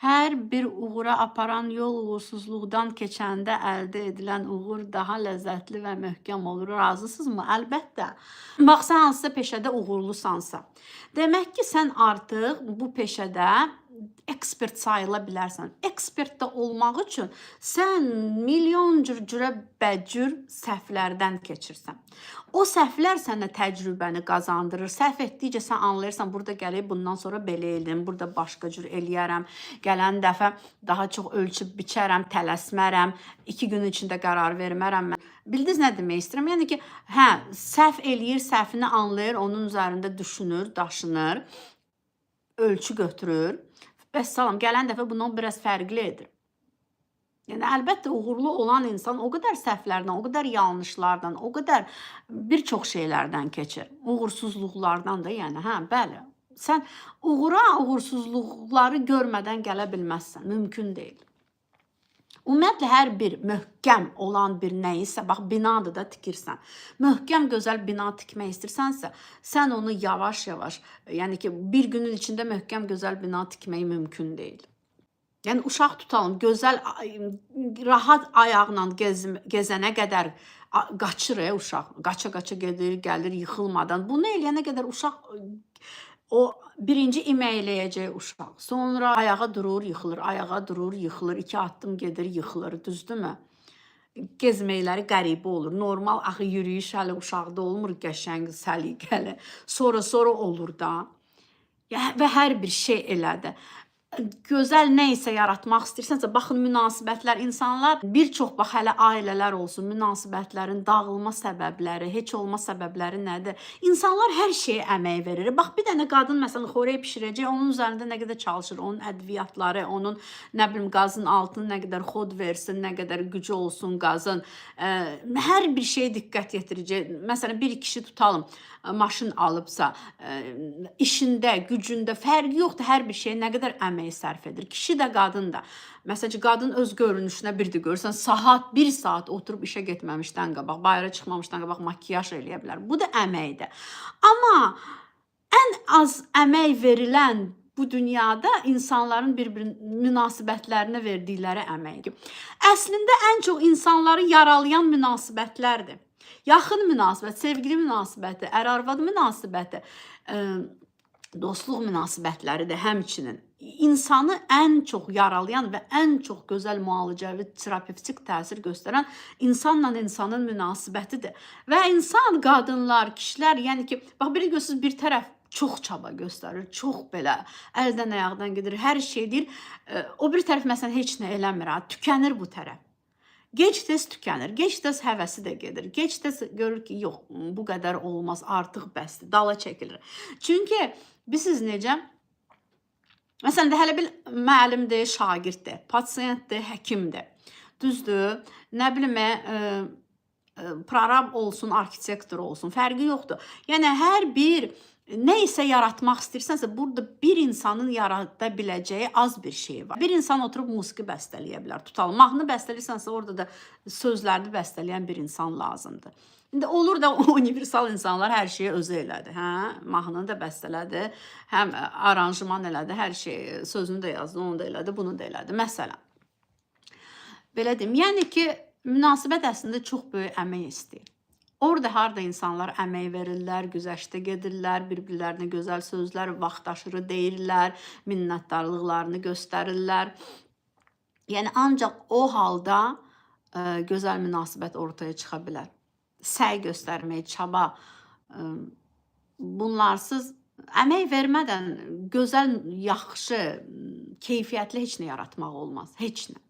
Hər bir uğura aparan yol uğursuzluqdan keçəndə əldə edilən uğur daha ləzzətli və möhkəm olur. Razısınızmı? Əlbəttə. Bax, sən hansısa peşədə uğurlusansa, demək ki, sən artıq bu peşədə ekspert sayıla bilərsən. Ekspert də olmaq üçün sən milyon cürə-bəcür səhvlərdən keçirsən. O səhvlər sənə təcrübəni qazandırır. Səhv etdikcə sən anlayırsan, burada gəlib bundan sonra belə edim, burada başqa cür eləyərəm. Gələn dəfə daha çox ölçüb biçərəm, tələsmərəm, 2 gün içində qərar vermərəm mən. Bildiniz nə demək istəyirəm? Yəni ki, hə, səhv eləyir, səhvini anlayır, onun üzərində düşünür, daşınır, ölçü götürür. Vəssalam, gələn dəfə bundan biraz fərqli edir. Yəni, əlbəttə, uğurlu olan insan o qədər səhvlərdən, o qədər yanlışlardan, o qədər bir çox şeylərdən keçir. Uğursuzluqlardan da, yəni, hə, bəli. Sən uğura, uğursuzluqları görmədən gələ bilməzsən, mümkün deyil. Ümumiyyətlə, hər bir möhkəm olan bir nəyisə, bax, binadır da tikirsən. Möhkəm, gözəl bina tikmək istəyirsənsə, sən onu yavaş-yavaş, yəni ki, bir günün içində möhkəm, gözəl bina tikmək mümkün deyil. Yəni, uşaq tutalım, gözəl, rahat ayaqla gəzənə qədər qaçır uşaq. Qaça-qaça gedir, gəlir, yıxılmadan. Bunu eləyənə qədər uşaq, o birinci iməkləyəcək uşaq. Sonra ayağa durur, yıxılır, ayağa durur, yıxılır, 2 addım gedir, yıxılır, düzdürmü? Gezməkləri qəribə olur. Normal axı yürüyüş hələ uşaqda olmur, qəşəng, səliqəli. Sonra olur da. Və hər bir şey elədir. Gözəl nə isə yaratmaq istəyirsənsə, baxın, münasibətlər, insanlar, bir çox, bax, hələ ailələr olsun, münasibətlərin dağılma səbəbləri, heç olma səbəbləri nədir? İnsanlar hər şeyə əmək verir. Bax, bir dənə qadın, məsələn, xörək bişirəcək, onun üzərində nə qədər çalışır, onun ədviyyatları, onun, nə bilim, qazın altını nə qədər xod versin, nə qədər gücü olsun qazın, hər bir şeyə diqqət yetirəcək. Məsələn, bir kişi tutalım, maşın alıbsa, işində, gücündə fərqi yoxdur, hər bir şeyə nə qədər əmək sərf edir. Kişi də, qadın da. Məsələn, qadın öz görünüşünə bir də görürsən, bir saat oturub işə getməmişdən qabaq, bayıra çıxmamışdan qabaq makiyaj eləyə bilər. Bu da əməkdir. Amma ən az əmək verilən bu dünyada insanların bir-bir münasibətlərinə verdikləri əməkdir. Əslində, ən çox insanları yaralayan münasibətlərdir. Yaxın münasibət, sevgili münasibəti, ər-arvad münasibəti, dostluq münasibətləri də həmçinin insanı ən çox yaralayan və ən çox gözəl müalicəvi, terapevtik təsir göstərən insanla insanın münasibətidir. Və insan, qadınlar, kişilər, yəni ki, bax, biri görürsünüz, bir tərəf çox çaba göstərir, çox belə əldən ayaqdan gedir, hər şey deyir. O bir tərəf, məsələn, heç nə eləmir, tükənir bu tərəf. Gec-tez tükənir, gec-tez həvəsi də gedir, gec-tez görür ki, yox, bu qədər olmaz, artıq bəsdir, dala çəkilir. Çünki, bilirsiniz necə? Məsələn, hələ bir müəllimdir, şagirddir, pasiyentdir, həkimdir, düzdür, nə bilim, prorab olsun, arxitektor olsun, fərqi yoxdur. Yəni, hər bir nə isə yaratmaq istəyirsənsə, burada bir insanın yarada biləcəyi az bir şey var. Bir insan oturub musiqi bəstələyə bilər, tutalım. Mahnı bəstələyirsənsə, orada da sözlərini bəstələyən bir insan lazımdır. İndi olur da universal insanlar hər şeyi özü elədi. Mahnını da bəstələdi, həm aranjman elədi, hər şey, sözünü də yazdı, onu da elədi, bunu da elədi. Məsələn, belə deyim, yəni ki, münasibət əslində çox böyük əmək istəyir. Orada harada insanlar əmək verirlər, güzəştə gedirlər, bir-birlərinə gözəl sözlər, vaxtaşırı deyirlər, minnətdarlıqlarını göstərirlər. Yəni, ancaq o halda gözəl münasibət ortaya çıxa bilər. Səy göstərmək, çaba, bunlarsız əmək vermədən gözəl, yaxşı, keyfiyyətli heç nə yaratmaq olmaz, heç nə.